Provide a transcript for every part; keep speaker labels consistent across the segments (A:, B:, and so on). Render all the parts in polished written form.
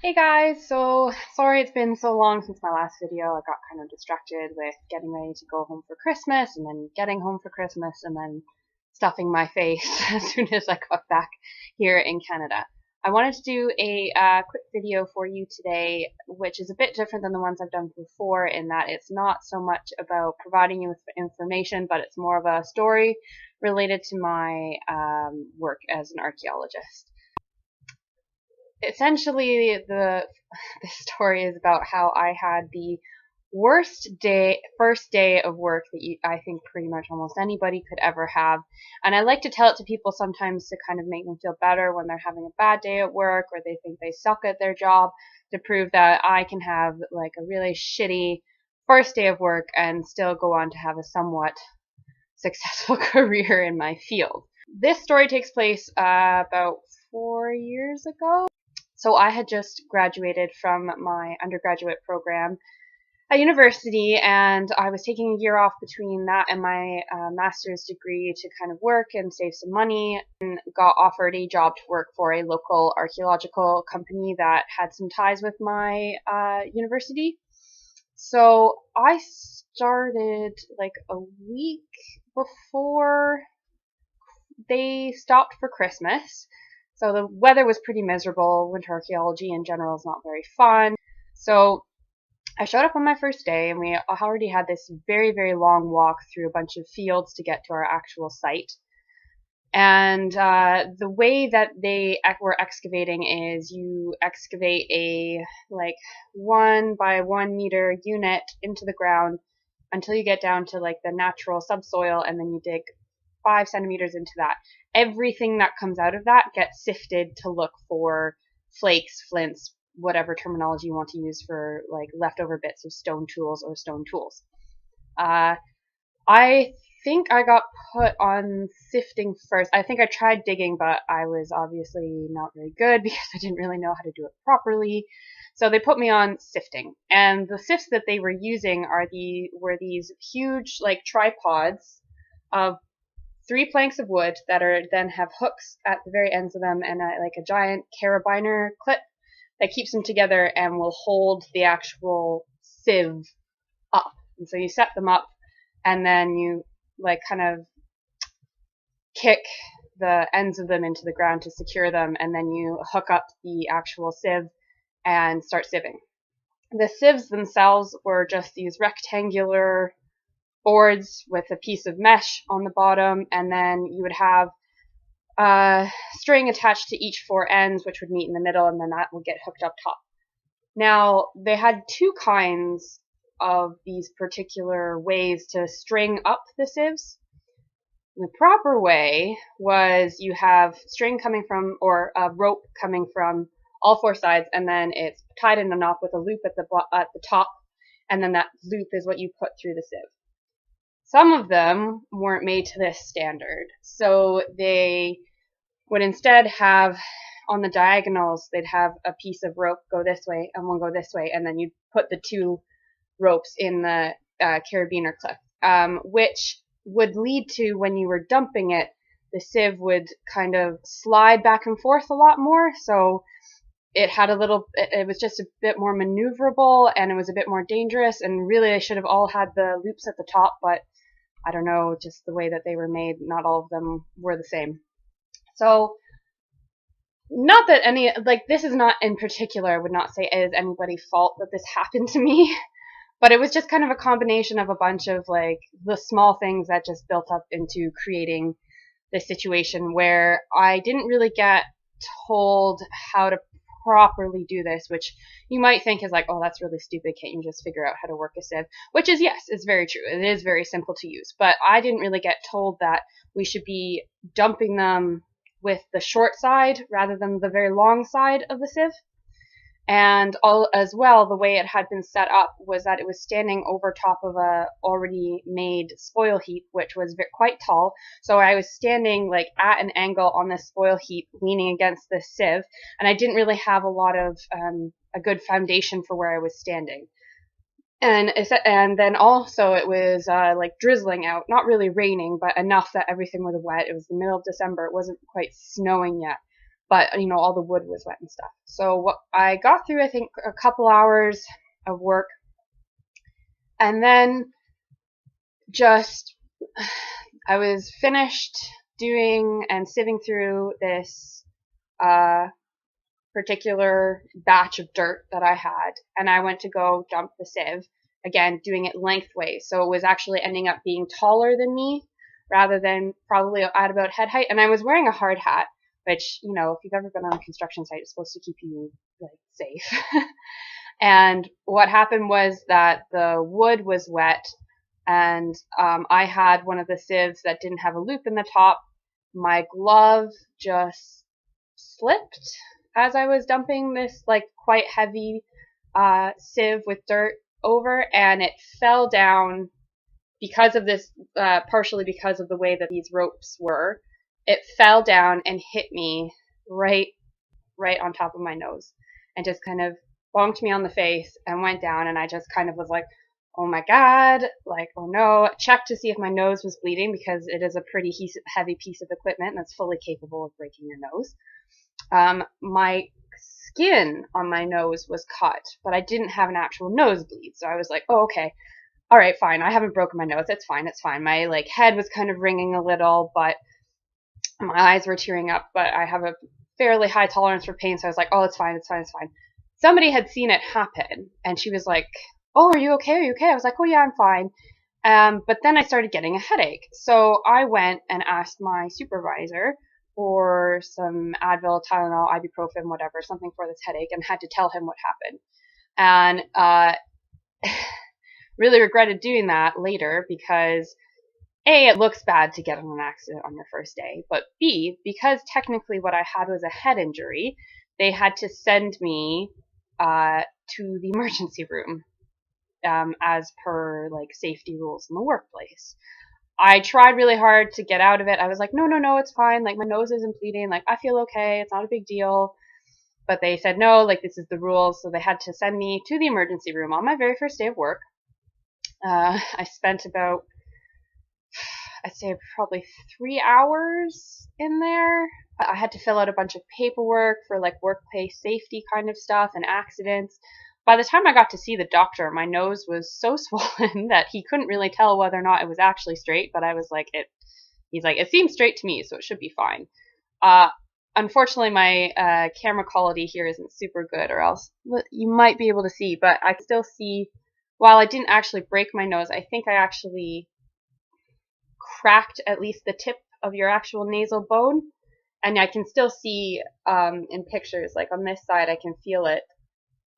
A: Hey guys, so sorry it's been so long since my last video. I got kind of distracted with getting ready to go home for Christmas and then getting home for Christmas and then stuffing my face as soon as I got back here in Canada. I wanted to do a quick video for you today, which is a bit different than the ones I've done before in that it's not so much about providing you with information, but it's more of a story related to my work as an archaeologist. Essentially, the story is about how I had the first day of work that I think pretty much almost anybody could ever have. And I like to tell it to people sometimes to kind of make them feel better when they're having a bad day at work or they think they suck at their job, to prove that I can have like a really shitty first day of work and still go on to have a somewhat successful career in my field. This story takes place about 4 years ago. So I had just graduated from my undergraduate program at university, and I was taking a year off between that and my master's degree to kind of work and save some money, and got offered a job to work for a local archaeological company that had some ties with my university. So I started like a week before they stopped for Christmas. So the weather was pretty miserable. Winter archaeology in general is not very fun. So I showed up on my first day, and we already had this very, very long walk through a bunch of fields to get to our actual site. And the way that they were excavating is you excavate a like 1 by 1 meter unit into the ground until you get down to like the natural subsoil, and then you dig 5 centimeters into that. Everything that comes out of that gets sifted to look for flakes, flints, whatever terminology you want to use for like leftover bits of stone tools or stone tools. I think I got put on sifting first. I think I tried digging, but I was obviously not very good because I didn't really know how to do it properly. So they put me on sifting, and the sifts that they were using were these huge like tripods of 3 planks of wood that are then have hooks at the very ends of them, and like a giant carabiner clip that keeps them together and will hold the actual sieve up. And so you set them up, and then you like kind of kick the ends of them into the ground to secure them, and then you hook up the actual sieve and start sieving. The sieves themselves were just these rectangular boards with a piece of mesh on the bottom, and then you would have a string attached to each 4 ends, which would meet in the middle, and then that would get hooked up top. Now, they had 2 kinds of these particular ways to string up the sieves. The proper way was you have string coming from, or a rope coming from all 4 sides, and then it's tied in a knot with a loop at the top, and then that loop is what you put through the sieve. Some of them weren't made to this standard, so they would instead have, on the diagonals, they'd have a piece of rope go this way and one go this way, and then you'd put the 2 ropes in the carabiner clip, which would lead to, when you were dumping it, the sieve would kind of slide back and forth a lot more, so it was just a bit more maneuverable, and it was a bit more dangerous, and really they should have all had the loops at the top, but I don't know, just the way that they were made, not all of them were the same. So, not that this is not in particular, I would not say it is anybody's fault that this happened to me, but it was just kind of a combination of a bunch of like the small things that just built up into creating this situation where I didn't really get told how to properly do this, which you might think is like, oh, that's really stupid, can't you just figure out how to work a sieve? Which is, yes, it's very true. It is very simple to use, but I didn't really get told that we should be dumping them with the short side rather than the very long side of the sieve. And as well, the way it had been set up was that it was standing over top of a already made spoil heap, which was quite tall. So I was standing like at an angle on this spoil heap, leaning against this sieve, and I didn't really have a lot of a good foundation for where I was standing. And then also it was like drizzling out, not really raining, but enough that everything was wet. It was the middle of December. It wasn't quite snowing yet. but all the wood was wet and stuff. So what I got through, I think, a couple hours of work, and then just I was finished doing and sieving through this particular batch of dirt that I had, and I went to go dump the sieve, again doing it lengthways, so it was actually ending up being taller than me rather than probably at about head height. And I was wearing a hard hat, which, if you've ever been on a construction site, it's supposed to keep you like safe. And what happened was that the wood was wet, and I had one of the sieves that didn't have a loop in the top. My glove just slipped as I was dumping this like quite heavy sieve with dirt over, and it fell down because of this, partially because of the way that these ropes were. It fell down and hit me right on top of my nose, and just kind of bonked me on the face and went down. And I just kind of was like, oh my God, like, oh no. Checked to see if my nose was bleeding, because it is a pretty heavy piece of equipment that's fully capable of breaking your nose. My skin on my nose was cut, but I didn't have an actual nosebleed. So I was like, oh, okay. All right, fine. I haven't broken my nose. It's fine. It's fine. My like head was kind of ringing a little, but my eyes were tearing up, but I have a fairly high tolerance for pain. So I was like, oh, it's fine. It's fine. It's fine. Somebody had seen it happen, and she was like, oh, are you okay? Are you okay? I was like, oh yeah, I'm fine. But then I started getting a headache. So I went and asked my supervisor for some Advil, Tylenol, ibuprofen, whatever, something for this headache, and had to tell him what happened. And really regretted doing that later, because A, it looks bad to get in an accident on your first day, but B, because technically what I had was a head injury, they had to send me to the emergency room, as per like safety rules in the workplace. I tried really hard to get out of it. I was like, no, it's fine. Like, my nose isn't bleeding. Like, I feel okay. It's not a big deal. But they said, no, like, this is the rules. So they had to send me to the emergency room on my very first day of work. I spent about, I'd say probably 3 hours in there. I had to fill out a bunch of paperwork for like workplace safety kind of stuff and accidents. By the time I got to see the doctor, my nose was so swollen that he couldn't really tell whether or not it was actually straight, but I was like, he's like, it seems straight to me, so it should be fine. Unfortunately, my camera quality here isn't super good, or else you might be able to see, but I can still see, while I didn't actually break my nose, I think I actually cracked at least the tip of your actual nasal bone, and I can still see in pictures, like on this side, I can feel it.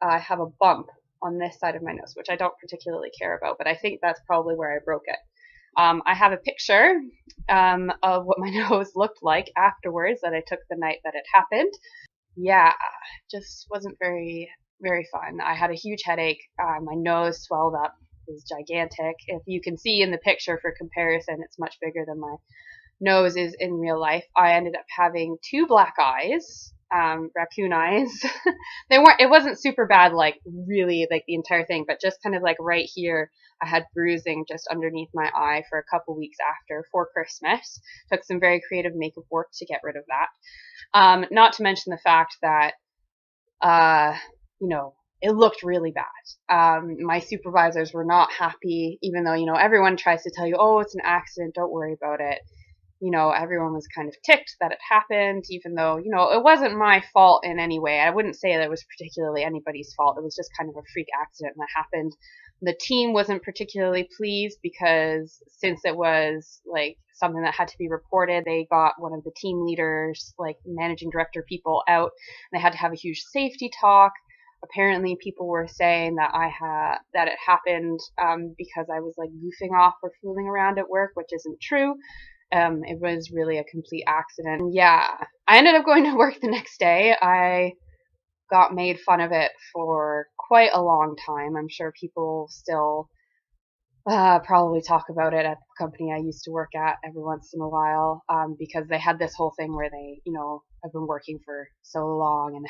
A: I have a bump on this side of my nose, which I don't particularly care about, but I think that's probably where I broke it. I have a picture of what my nose looked like afterwards that I took the night that it happened. Yeah, just wasn't very, very fun. I had a huge headache. My nose swelled up. It was gigantic. If you can see in the picture for comparison, it's much bigger than my nose is in real life. I ended up having 2 black eyes. Raccoon eyes. It wasn't super bad, like really like the entire thing, but just kind of like right here, I had bruising just underneath my eye for a couple weeks after, for Christmas. Took some very creative makeup work to get rid of that. Not to mention the fact that, it looked really bad. My supervisors were not happy, even though, everyone tries to tell you, oh, it's an accident, don't worry about it. Everyone was kind of ticked that it happened, even though, it wasn't my fault in any way. I wouldn't say that it was particularly anybody's fault. It was just kind of a freak accident that happened. The team wasn't particularly pleased, because since it was like something that had to be reported, they got one of the team leaders, like managing director people, out, and they had to have a huge safety talk. Apparently people were saying that that it happened because I was like goofing off or fooling around at work, which isn't true. It was really a complete accident. Yeah, I ended up going to work the next day. I got made fun of it for quite a long time. I'm sure people still probably talk about it at the company I used to work at every once in a while, because they had this whole thing where they, have been working for so long and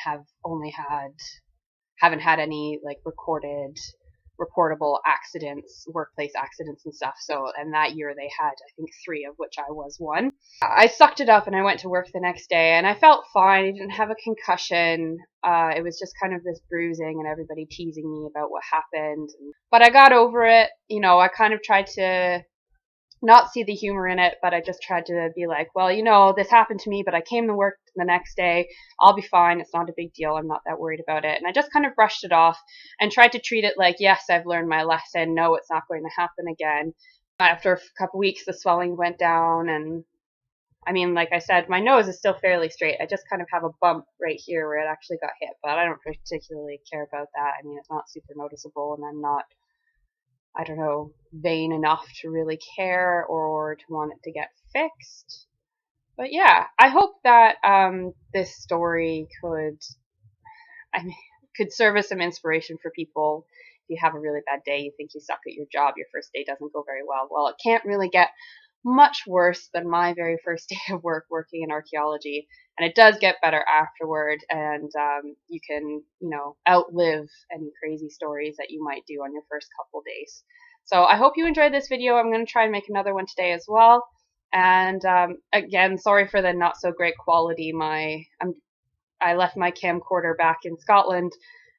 A: haven't had any like recorded reportable accidents, workplace accidents and stuff. So, and that year they had, I think, 3, of which I was one. I sucked it up and I went to work the next day and I felt fine. I didn't have a concussion. It was just kind of this bruising and everybody teasing me about what happened. But I got over it. You know, I kind of tried to not see the humor in it, but I just tried to be like, well, you know, this happened to me, but I came to work the next day. I'll be fine. It's not a big deal. I'm not that worried about it. And I just kind of brushed it off and tried to treat it like, yes, I've learned my lesson. No, it's not going to happen again. After a couple weeks, the swelling went down. And I mean, like I said, my nose is still fairly straight. I just kind of have a bump right here where it actually got hit, but I don't particularly care about that. I mean, it's not super noticeable, and I'm not, I don't know, vain enough to really care or to want it to get fixed. But yeah, I hope that this story could serve as some inspiration for people. If you have a really bad day, you think you suck at your job, your first day doesn't go very well. Well, it can't really get much worse than my very first day of work working in archaeology, and it does get better afterward, and you can, you know, outlive any crazy stories that you might do on your first couple days. So I hope you enjoyed this video. I'm going to try and make another one today as well. And again, sorry for the not so great quality. I left my camcorder back in Scotland,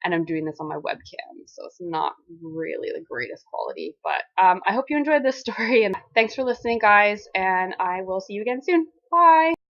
A: and I'm doing this on my webcam, so it's not really the greatest quality. But I hope you enjoyed this story, and thanks for listening, guys, and I will see you again soon. Bye!